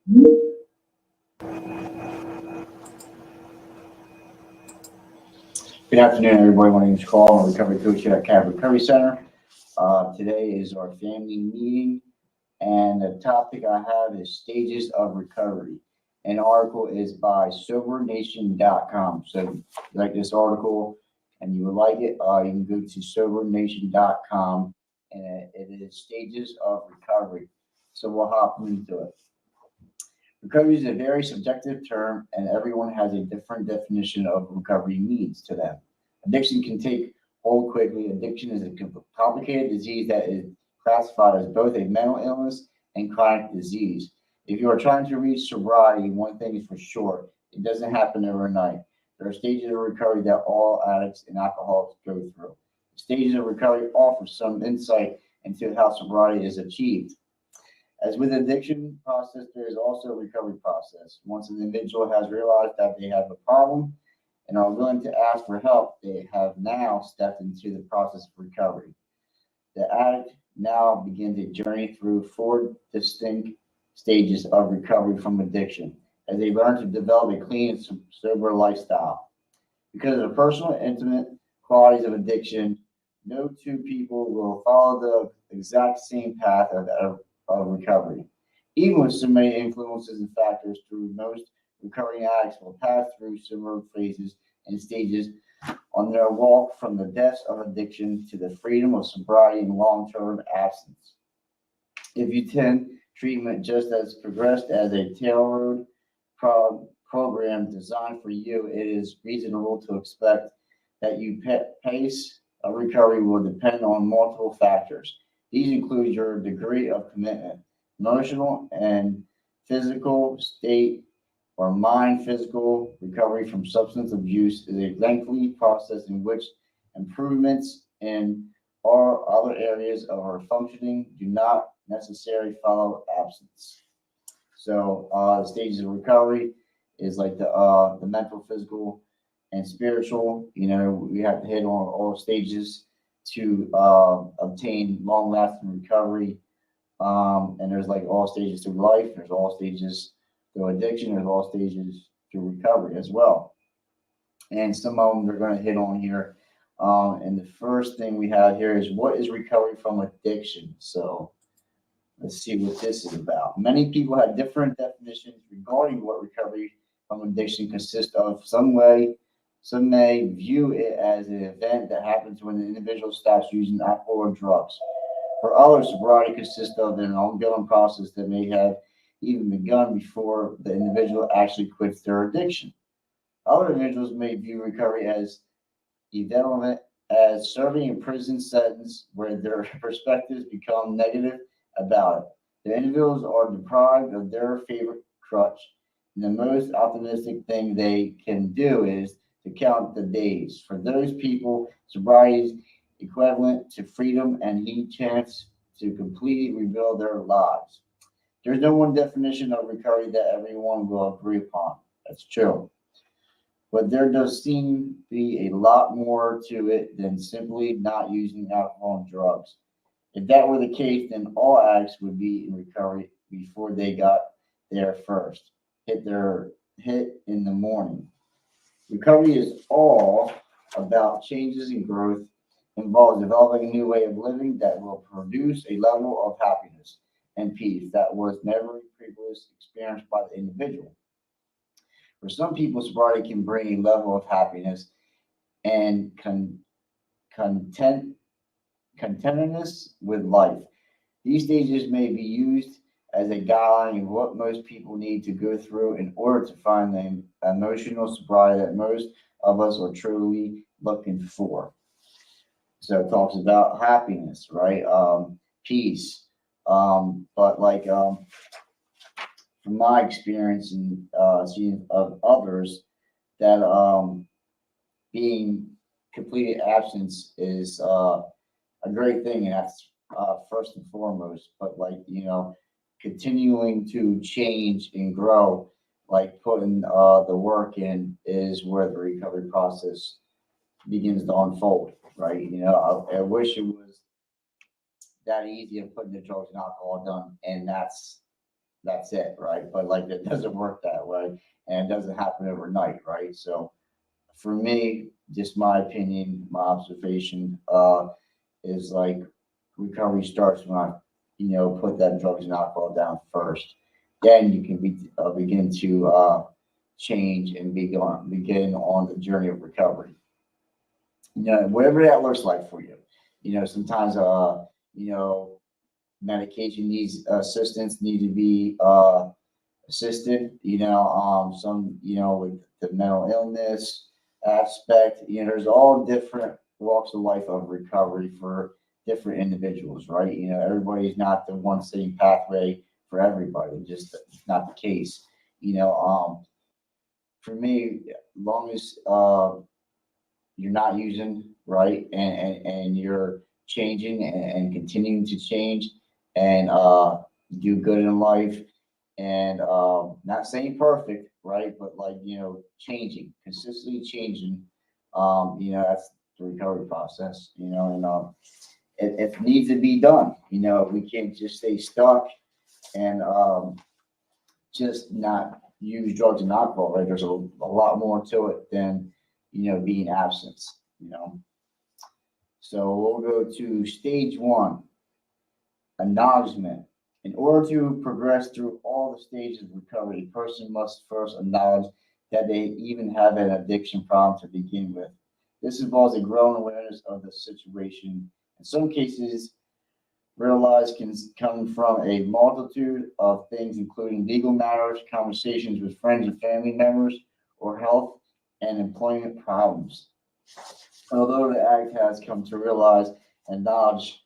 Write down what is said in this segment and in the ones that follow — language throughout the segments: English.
Good afternoon, everybody. My name is Carl. I'm a recovery coach here at Cab Recovery Center. Today is our family meeting, and the topic I have is stages of recovery. An article is by SoberNation.com. So, if you like this article and you would like it, you can go to SoberNation.com, and it is stages of recovery. So, we'll hop into it. Recovery is a very subjective term, and everyone has a different definition of recovery means to them. Addiction can take hold quickly. Addiction is a complicated disease that is classified as both a mental illness and chronic disease. If you are trying to reach sobriety, one thing is for sure, it doesn't happen overnight. There are stages of recovery that all addicts and alcoholics go through. The stages of recovery offer some insight into how sobriety is achieved. As with addiction process, there is also a recovery process. Once an individual has realized that they have a problem and are willing to ask for help, they have now stepped into the process of recovery. The addict now begins a journey through four distinct stages of recovery from addiction as they learn to develop a clean and sober lifestyle. Because of the personal and intimate qualities of addiction, no two people will follow the exact same path of recovery. Even with so many influences and factors through most recovering addicts will pass through similar phases and stages on their walk from the depths of addiction to the freedom of sobriety and long-term abstinence. If you attend treatment just as progressed as a tailored program designed for you, it is reasonable to expect that your pace of recovery will depend on multiple factors. These include your degree of commitment, emotional and physical state or mind. Physical recovery from substance abuse is a lengthy process in which improvements in all other areas of our functioning do not necessarily follow absence. So the stages of recovery is like the mental, physical, and spiritual. We have to hit on all stages to obtain long-lasting recovery. And there's like all stages through life. There's all stages through addiction. There's all stages through recovery as well. And some of them they're going to hit on here. And the first thing we have here is what is recovery from addiction? So let's see what this is about. Many people have different definitions regarding what recovery from addiction consists of. Some may view it as an event that happens when the individual stops using alcohol or drugs. For others, sobriety consists of an ongoing process that may have even begun before the individual actually quits their addiction. Other individuals may view recovery as equivalent as serving a prison sentence where their perspectives become negative about it. The individuals are deprived of their favorite crutch, and the most optimistic thing they can do is to count the days. For those people, sobriety is equivalent to freedom and a chance to completely rebuild their lives. There's no one definition of recovery that everyone will agree upon. That's true. But there does seem to be a lot more to it than simply not using alcohol and drugs. If that were the case, then all addicts would be in recovery before they got there first. Hit in the morning. Recovery is all about changes and growth, involves developing a new way of living that will produce a level of happiness and peace that was never previously experienced by the individual. For some people, sobriety can bring a level of happiness and content, contentedness with life. These stages may be used as a guideline of what most people need to go through in order to find the emotional sobriety that most of us are truly looking for. So it talks about happiness, right? Peace. But from my experience and seeing of others, that being completed absence is a great thing, and that's first and foremost. But continuing to change and grow, like putting the work in, is where the recovery process begins to unfold, right? I wish it was that easy of putting the drugs and alcohol done, and that's that's it, right? But like it doesn't work that way, and it doesn't happen overnight, right? So for me, just my opinion, my observation, is like recovery starts when I, put that drugs and alcohol down first. Then you can begin to change and begin on the journey of recovery. Whatever that looks like for you. Sometimes you know, medication needs assistance, need to be assisted. Some with the mental illness aspect. There's all different walks of life of recovery for different individuals, right? Everybody's not the one same pathway for everybody. Just it's not the case. For me, long as you're not using, right, and you're changing and continuing to change and do good in life, and not saying perfect, right, but like changing, consistently changing. That's the recovery process. And it needs to be done. We can't just stay stuck and just not use drugs and alcohol, right? There's a lot more to it than being absent. you know. So we'll go to stage one, acknowledgement. In order to progress through all the stages of recovery, a person must first acknowledge that they even have an addiction problem to begin with. This involves a growing awareness of the situation. In some cases, realize can come from a multitude of things, including legal matters, conversations with friends and family members, or health and employment problems. Although the addict has come to realize and acknowledge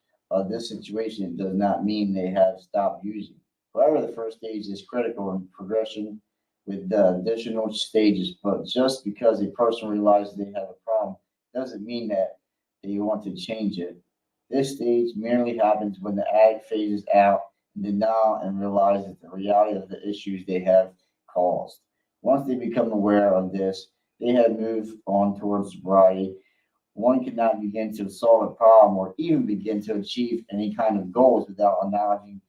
this situation, it does not mean they have stopped using. However, the first stage is critical in progression with the additional stages, but just because a person realizes they have a problem doesn't mean that they want to change it. This stage merely happens when the addict phases out in denial and realizes the reality of the issues they have caused. Once they become aware of this, they have moved on towards sobriety. One cannot begin to solve a problem or even begin to achieve any kind of goals without acknowledging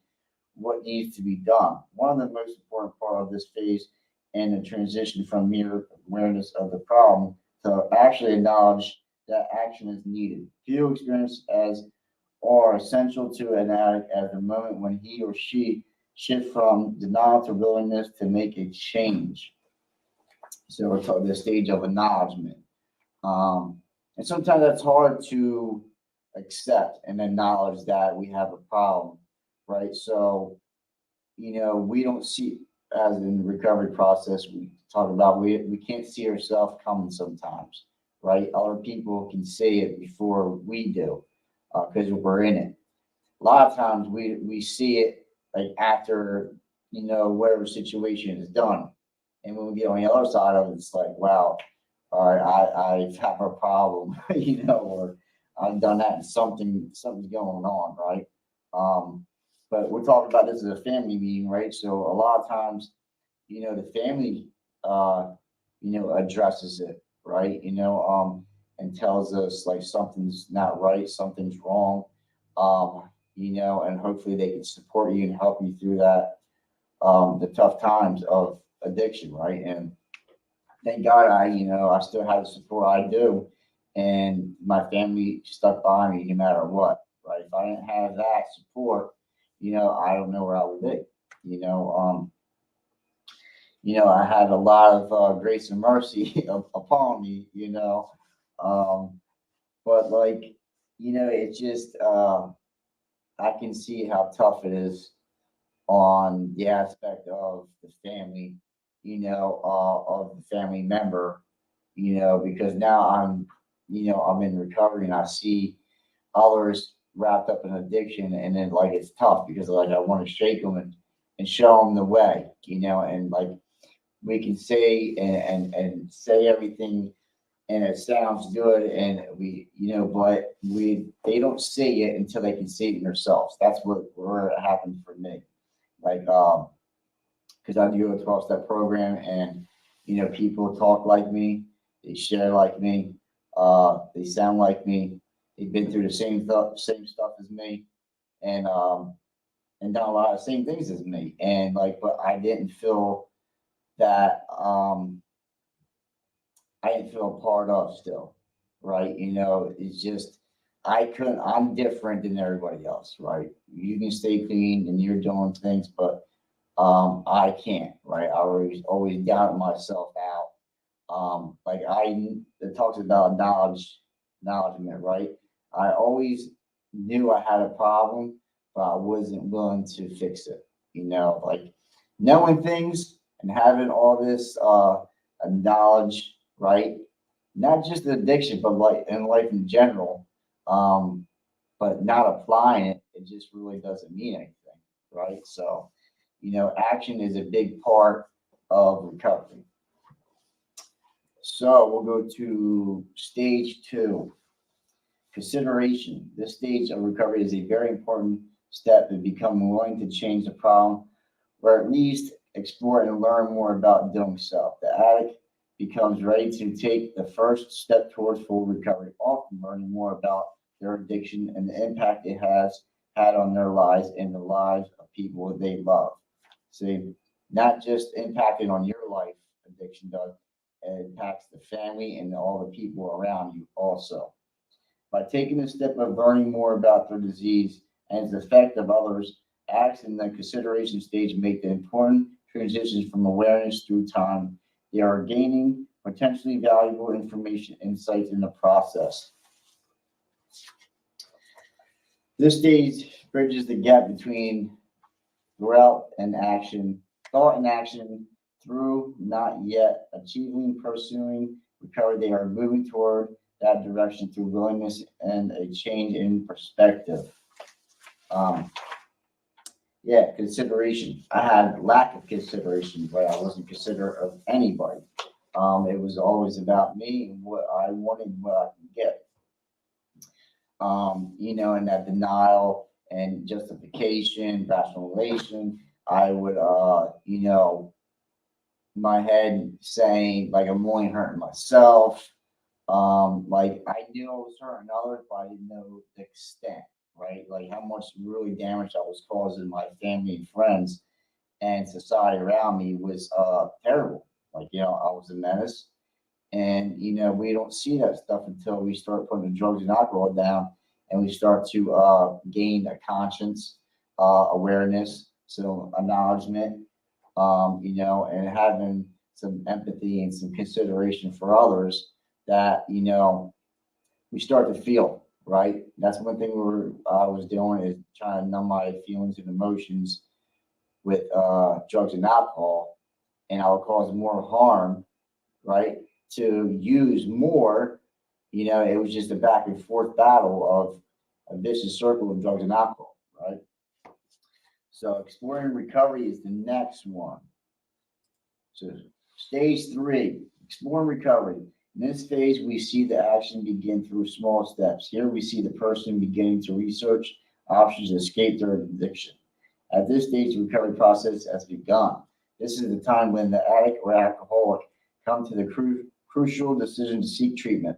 what needs to be done. One of the most important part of this phase and the transition from mere awareness of the problem to actually acknowledge that action is needed. Few experiences as are essential to an addict at the moment when he or she shift from denial to willingness to make a change. So we're talking the stage of acknowledgement. And sometimes that's hard to accept and acknowledge that we have a problem, right? So, we don't see, as in the recovery process, we talk about, we can't see ourselves coming sometimes, right? Other people can see it before we do because we're in it. A lot of times we see it like after, whatever situation is done. And when we get on the other side of it, it's like, wow, all right, I have a problem, or I've done that and something's going on, right? But we're talking about this as a family meeting, right? So a lot of times, the family, addresses it, right? And tells us like something's not right, something's wrong, and hopefully they can support you and help you through that, the tough times of addiction, right? And thank God I still have the support I do, and my family stuck by me no matter what, right? If I didn't have that support, I don't know where I would be. I had a lot of grace and mercy upon me, but like, it's just I can see how tough it is on the aspect of the family, of the family member, because now I'm in recovery and I see others wrapped up in addiction, and then like it's tough because like I want to shake them and show them the way, and like we can say and say everything and it sounds good and but they don't see it until they can see it in themselves. That's where it happened for me. Like because I do a 12-step program, and people talk like me, they share like me, they sound like me, they've been through the same stuff as me, and and done a lot of the same things as me. And like, but that I didn't feel a part of still, right? It's just I'm different than everybody else, right? You can stay clean and you're doing things, but I can't, right? I always doubt myself out. Like it talks about acknowledgement, right? I always knew I had a problem, but I wasn't willing to fix it. Like knowing things and having all this knowledge, right? Not just the addiction, but like in life in general. Um, but not applying it, it just really doesn't mean anything, right? So, action is a big part of recovery. So we'll go to stage two, consideration. This stage of recovery is a very important step in becoming willing to change the problem, or at least explore and learn more about doing so. The addict becomes ready to take the first step towards full recovery, often learning more about their addiction and the impact it has had on their lives and the lives of people they love. See, not just impacting on your life, addiction does, it impacts the family and all the people around you also. By taking the step of learning more about their disease and its effect of others, acts in the consideration stage make the important transitions from awareness through time. They are gaining potentially valuable information, insights in the process. This stage bridges the gap between thought and action through not yet achieving, pursuing recovery. They are moving toward that direction through willingness and a change in perspective. Um, yeah, consideration. I had lack of consideration, but I wasn't considerate of anybody. It was always about me and what I wanted, what I could get. And that denial and justification, rationalization. I would, my head saying like I'm only hurting myself. Like I knew I was hurting others, but I didn't know the extent, right? Like how much really damage I was causing my family and friends and society around me was terrible. Like, I was a menace. And we don't see that stuff until we start putting the drugs and alcohol down and we start to gain a conscience, awareness, so acknowledgement, and having some empathy and some consideration for others that we start to feel right. That's one thing I was doing is trying to numb my feelings and emotions with drugs and alcohol, and I would cause more harm, right? To use more, it was just a back and forth battle of a vicious circle of drugs and alcohol, right? So exploring recovery is the next one. So stage three, exploring recovery. In this phase, we see the action begin through small steps. Here we see the person beginning to research options to escape their addiction. At this stage, the recovery process has begun. This is the time when the addict or alcoholic come to the crucial decision to seek treatment.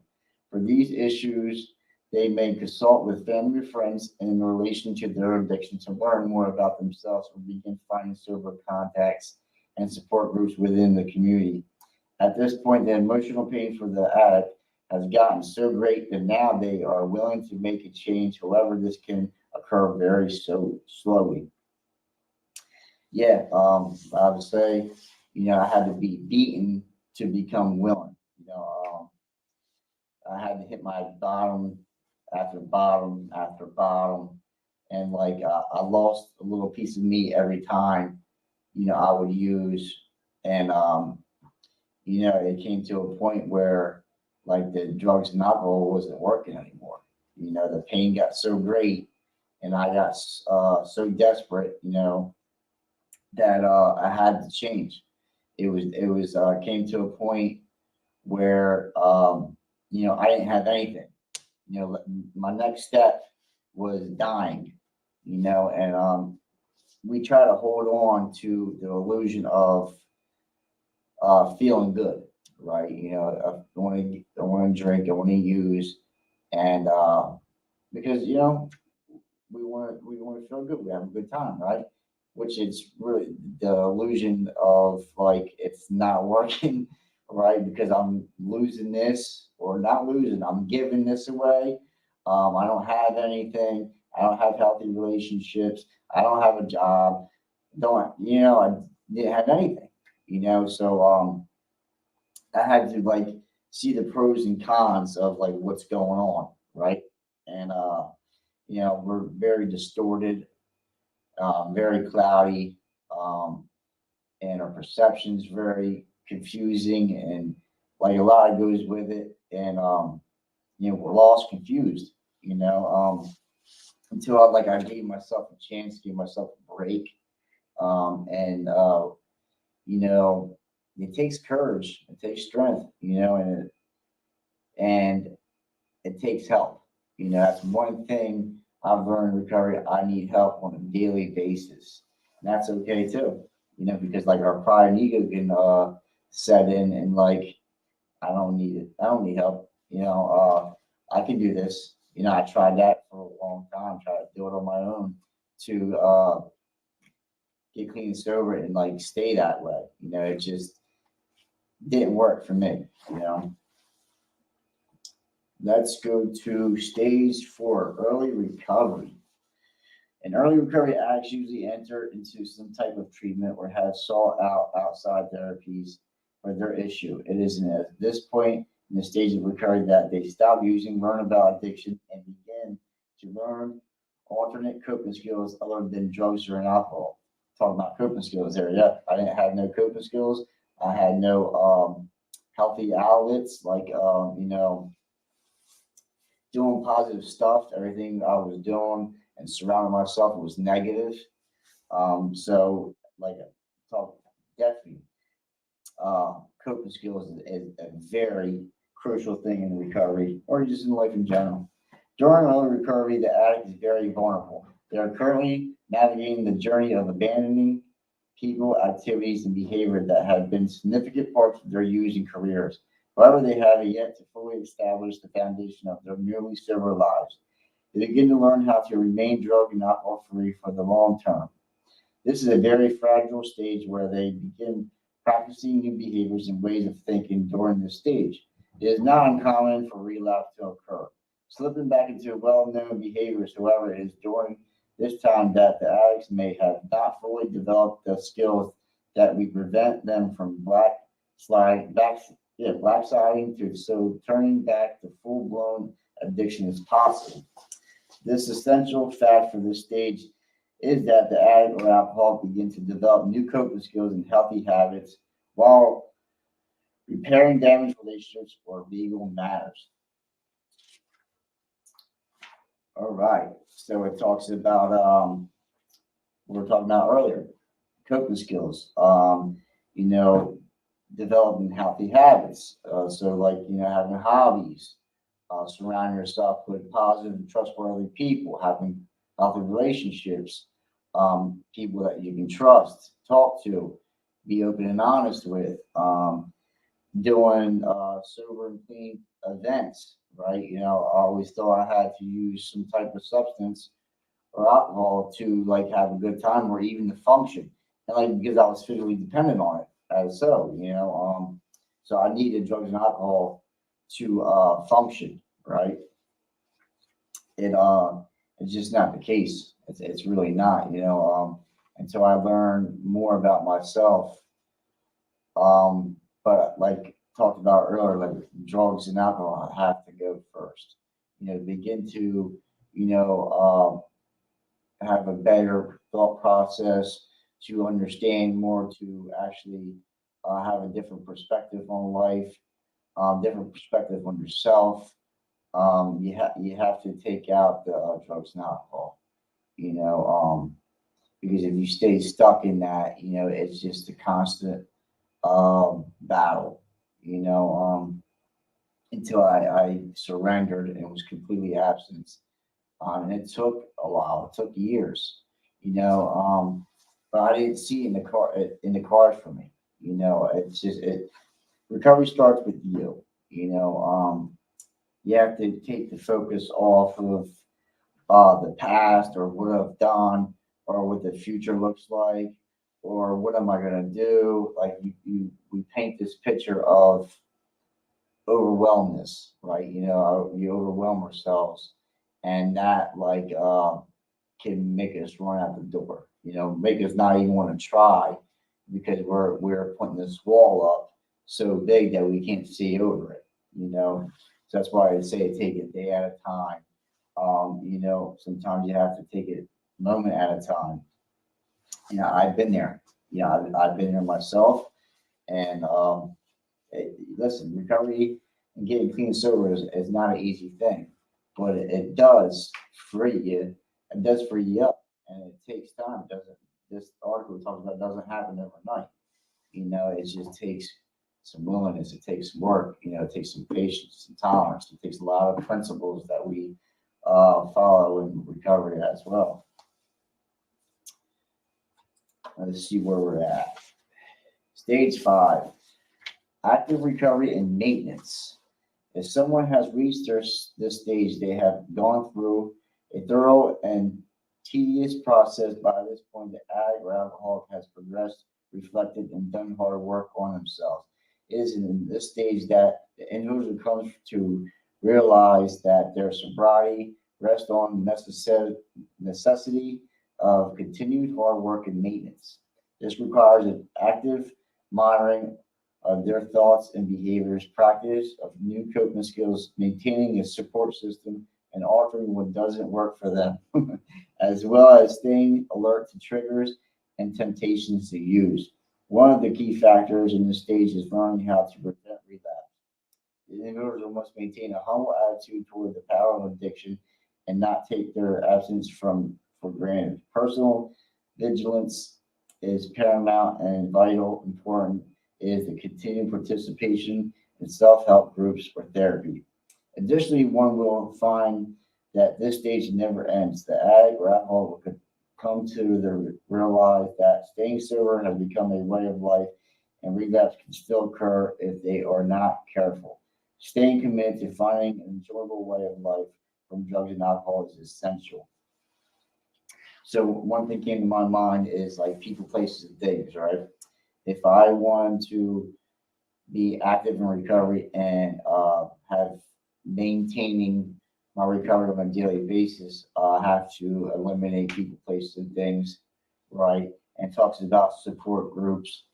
For these issues, they may consult with family or friends in relation to their addiction to learn more about themselves or begin finding sober contacts and support groups within the community. At this point, the emotional pain for the addict has gotten so great that now they are willing to make a change. However, this can occur very so slowly. Yeah, I would say, I had to be beaten to become willing. I had to hit my bottom after bottom after bottom, and like I lost a little piece of me every time, I would use, and it came to a point where like the drugs and alcohol wasn't working anymore. The pain got so great, and I got so desperate, that I had to change. It was came to a point where I didn't have anything. My next step was dying. And we try to hold on to the illusion of feeling good, right? I want to drink, I want to use, and because we want to feel good. We have a good time, right? Which is really the illusion of like it's not working, right? Because I'm losing this or not losing. I'm giving this away. I don't have anything. I don't have healthy relationships. I don't have a job. Don't I didn't have anything. So I had to like see the pros and cons of like what's going on, right? And we're very distorted, very cloudy, um, and our perception's very confusing, and like a lot goes with it, and we're lost, confused, until I gave myself a chance, gave myself a break, and you know, it takes courage, it takes strength, and it takes help. That's one thing I've learned in recovery. I need help on a daily basis. And that's okay too. Because like our pride and ego can set in and like I don't need it. I don't need help. I can do this. I tried that for a long time, tried to do it on my own to get clean and sober and like stay that way. It just didn't work for me. Let's go to stage 4, early recovery. In early recovery, addicts usually enter into some type of treatment or have sought out outside therapies for their issue. It is at this point in the stage of recovery that they stop using, learn about addiction, and begin to learn alternate coping skills other than drugs or alcohol. Talking about coping skills there, yeah. I didn't have no coping skills. I had no healthy outlets like doing positive stuff. Everything I was doing and surrounding myself was negative. So like I talk definitely coping skills is a very crucial thing in recovery or just in life in general. During early recovery, the addict is very vulnerable. They are currently navigating the journey of abandoning people, activities, and behavior that have been significant parts of their use and careers. However, they have yet to fully establish the foundation of their newly sober lives. They begin to learn how to remain drug and alcohol free for the long term. This is a very fragile stage where they begin practicing new behaviors and ways of thinking during this stage. It is not uncommon for relapse to occur. Slipping back into well-known behaviors, however, is during this time that the addicts may have not fully developed the skills that we prevent them from blacksliding to so turning back to full-blown addiction is possible. This essential fact for this stage is that the addict or alcoholic begin to develop new coping skills and healthy habits while repairing damaged relationships or legal matters. All right. So it talks about what we were talking about earlier, coping skills. You know, developing healthy habits. So like having hobbies, surrounding yourself with positive and trustworthy people, having healthy relationships, people that you can trust, talk to, be open and honest with, doing sober and clean events, right? I always thought I had to use some type of substance or alcohol to like have a good time or even to function. And like because I was physically dependent on it as so I needed drugs and alcohol to function, right? It it's just not the case. It's really not, until I learn more about myself. But like talked about earlier, like drugs and alcohol have to go first. Begin to, you know, have a better thought process, to understand more, to actually have a different perspective on life, different perspective on yourself. You have to take out the drugs and alcohol, you know, because if you stay stuck in that, it's just a constant battle, until I surrendered and was completely absent. And it took a while. It took years, but I didn't see it in the cards for me. It's just recovery starts with you. You have to take the focus off of the past or what I've done or what the future looks like or what am I gonna do? Like we paint this picture of overwhelmness, right? We overwhelm ourselves, and that can make us run out the door. Make us not even want to try because we're putting this wall up so big that we can't see over it. So that's why I say take it day at a time. Sometimes you have to take it moment at a time. I've been there. I've been there myself, and listen, recovery and getting clean and sober is not an easy thing, but it does free you. It does free you up, and it takes time. It doesn't This article talks about doesn't happen overnight. It just takes some willingness. It takes some work. It takes some patience, some tolerance. It takes a lot of principles that we follow in recovery as well. Let's see where we're at. Stage 5. Active recovery and maintenance. If someone has reached this stage, they have gone through a thorough and tedious process. By this point, the addict or alcoholic has progressed, reflected, and done hard work on themselves. It is in this stage that the individual comes to realize that their sobriety rests on necessity of continued hard work and maintenance. This requires an active monitoring of their thoughts and behaviors, practice of new coping skills, maintaining a support system, and altering what doesn't work for them, as well as staying alert to triggers and temptations to use. One of the key factors in this stage is learning how to prevent relapse. The individual must maintain a humble attitude toward the power of addiction and not take their absence for granted. Personal vigilance is paramount and vital. Important is the continued participation in self-help groups or therapy. Additionally, one will find that this stage never ends. The addict or alcoholic will come to realize that staying sober has become a way of life, and relapse can still occur if they are not careful. Staying committed to finding an enjoyable way of life from drugs and alcohol is essential. So one thing came to my mind is like people, places, and things, right? If I want to be active in recovery and have maintaining my recovery on a daily basis, I have to eliminate people, places, and things, right? And talks about support groups,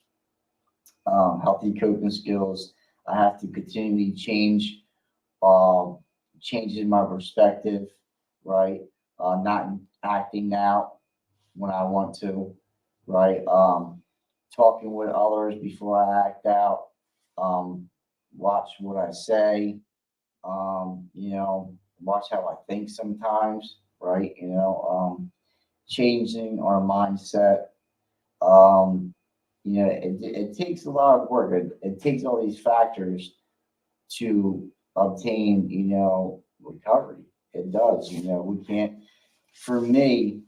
healthy coping skills. I have to continually changing my perspective, right? Not acting out when I want to, right? Talking with others before I act out. Watch what I say. Watch how I think sometimes, right? Changing our mindset. It takes a lot of work. It takes all these factors to obtain, recovery. It does. We can't. For me,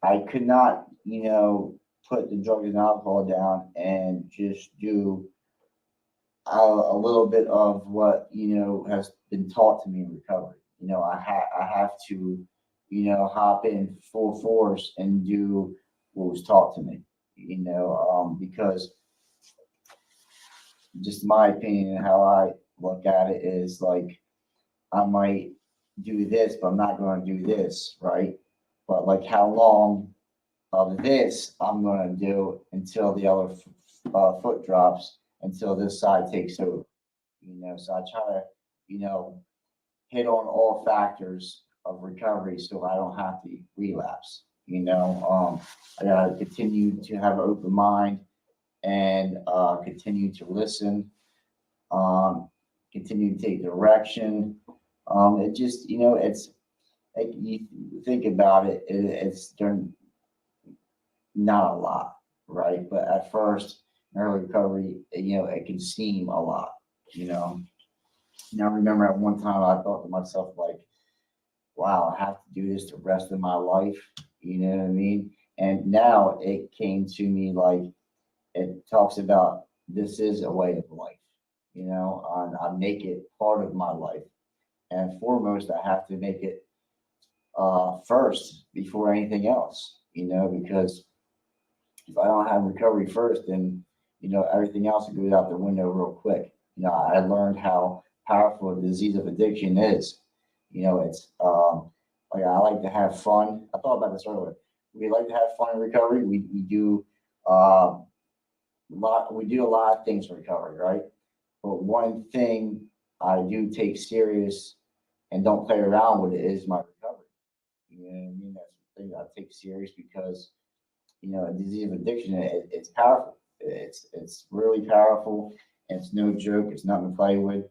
I could not, put the drugs and alcohol down and just do a little bit of what has been taught to me in recovery. I have to, hop in full force and do what was taught to me. Because just my opinion and how I look at it is like I might do this, but I'm not going to do this, right? But like how long of this I'm going to do until the other foot drops, until this side takes over. So I try to, hit on all factors of recovery so I don't have to relapse. I got to continue to have an open mind and continue to listen, continue to take direction. It just, it's like you think about it, it's not a lot, right? But at first, in early recovery, it can seem a lot, Now, I remember at one time I thought to myself, like, wow, I have to do this the rest of my life. You know what I mean? And now it came to me like it talks about this is a way of life, I make it part of my life. And foremost, I have to make it first before anything else, because if I don't have recovery first, then everything else goes out the window real quick. I learned how powerful the disease of addiction is. It's like I like to have fun. I thought about this earlier. We like to have fun in recovery. We do we do a lot of things in recovery, right? But one thing I do take serious and don't play around with it is my recovery. You know what I mean? That's the thing I take serious because a disease of addiction, it's powerful. It's really powerful, and it's no joke. It's nothing to play with.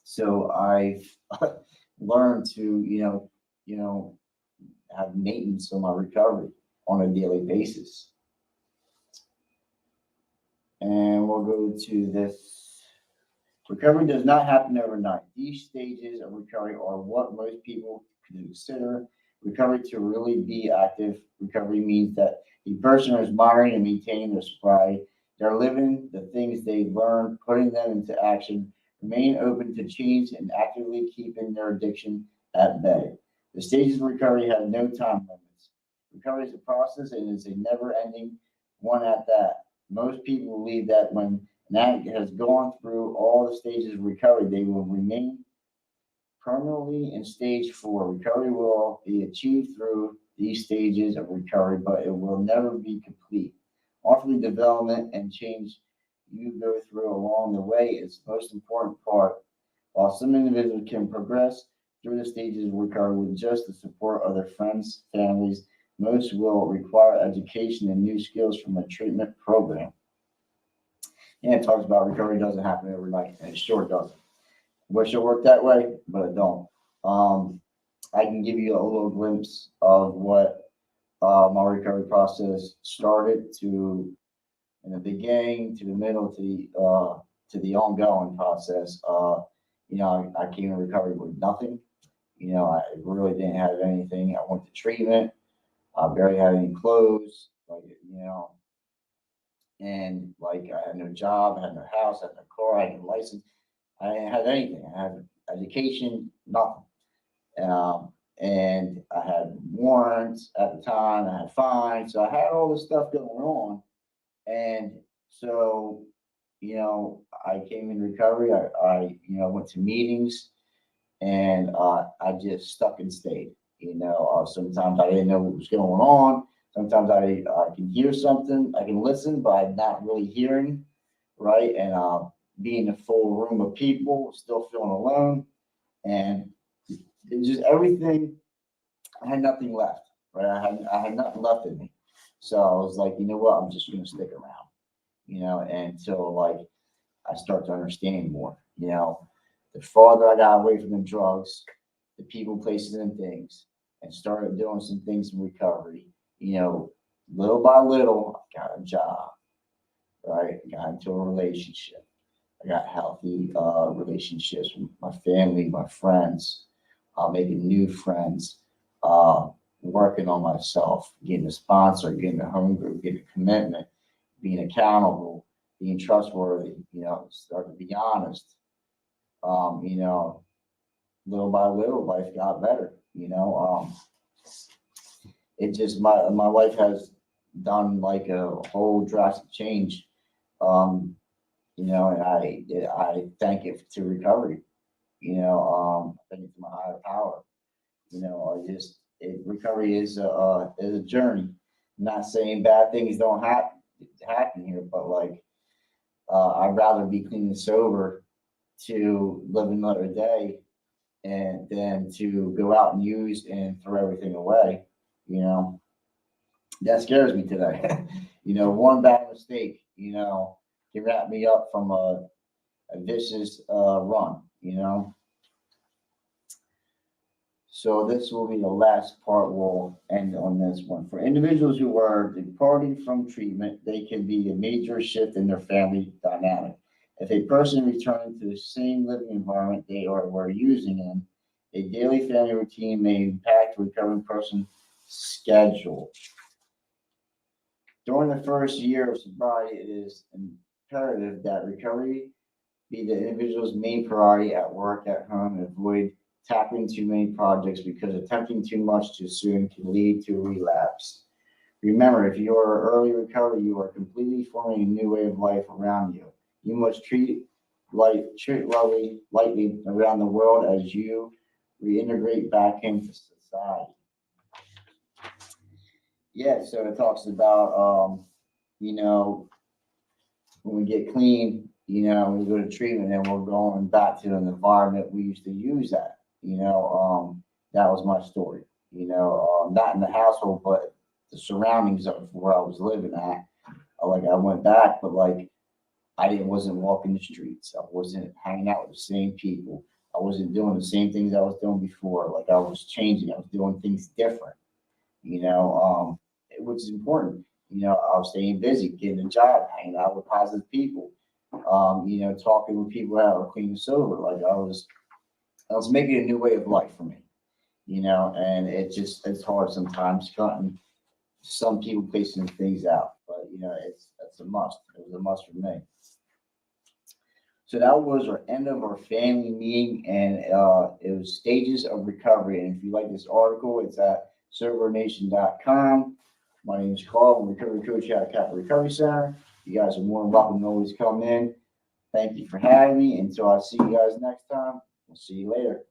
So I've learned to have maintenance on my recovery on a daily basis. And we'll go to this. Recovery does not happen overnight. These stages of recovery are what most people consider recovery to really be active. Recovery means that the person is monitoring and maintaining their sobriety. They're living the things they learn, putting them into action, remain open to change, and actively keeping their addiction at bay. The stages of recovery have no time limits. Recovery is a process and is a never ending one at that. Most people believe that when an addict has gone through all the stages of recovery, they will remain permanently in stage 4. Recovery will be achieved through these stages of recovery, but it will never be complete. Often, the development and change you go through along the way is the most important part. While some individuals can progress through the stages of recovery with just the support of their friends, families, most will require education and new skills from a treatment program. And it talks about recovery doesn't happen overnight, and it sure doesn't. Wish it worked that way, but it don't. Um, I can give you a little glimpse of what my recovery process started to in the beginning, to the middle, to the ongoing process. I came in recovery with nothing. I really didn't have anything. I went to treatment. I barely had any clothes, and like I had no job, I had no house, I had no car, I had no license. I didn't have anything. I had education, nothing. And I had warrants at the time. I had fines, so I had all this stuff going on. And so, I came in recovery. I went to meetings, and I just stuck and stayed. Sometimes I didn't know what was going on. Sometimes I can hear something, I can listen, but I'm not really hearing, right? And being in a full room of people, still feeling alone, and it just everything. I had nothing left, right? I had nothing left in me, so I was like, you know what? I'm just gonna stick around, until like I start to understand more. The farther I got away from the drugs, the people, places, and things, and started doing some things in recovery. Little by little, I got a job, right? I got into a relationship. I got healthy relationships with my family, my friends, making new friends, uh, working on myself, getting a sponsor, getting a home group, getting a commitment, being accountable, being trustworthy, start to be honest. You know, Little by little, life got better. It just my life has done like a whole drastic change. Um, and I thank it to recovery. Thank it to my higher power. Recovery is a journey. I'm not saying bad things don't happen here, but like I'd rather be clean and sober to live another day and then to go out and use and throw everything away. You know, that scares me today. One bad mistake, can wrap me up from a vicious run. So this will be the last part. We'll end on this one. For individuals who are departing from treatment, they can be a major shift in their family dynamic. If a person returning to the same living environment were using in, a daily family routine may impact the recovering person's schedule. During the first year of sobriety, it is imperative that recovery be the individual's main priority at work, at home, and avoid tackling too many projects because attempting too much too soon can lead to relapse. Remember, if you are early recovery, you are completely forming a new way of life around you. You must treat lightly around the world as you reintegrate back into society. Yeah, so it talks about, you know, when we get clean, we go to treatment and we're going back to an environment we used to use that. That was my story. Not in the household, but the surroundings of where I was living at. Like I went back, but like wasn't walking the streets. I wasn't hanging out with the same people. I wasn't doing the same things I was doing before. Like I was changing. I was doing things different. Which is important. I was staying busy, getting a job, hanging out with positive people. Talking with people that were clean and sober. Like I was making a new way of life for me. And it's hard sometimes cutting some people facing things out, but it's a must. It was a must for me. So that was our end of our family meeting, and it was stages of recovery. And if you like this article, it's at SoberNation.com. My name is Carl. I'm a recovery coach at Capital Recovery Center. You guys are more than welcome to always come in. Thank you for having me. Until I see you guys next time, we'll see you later.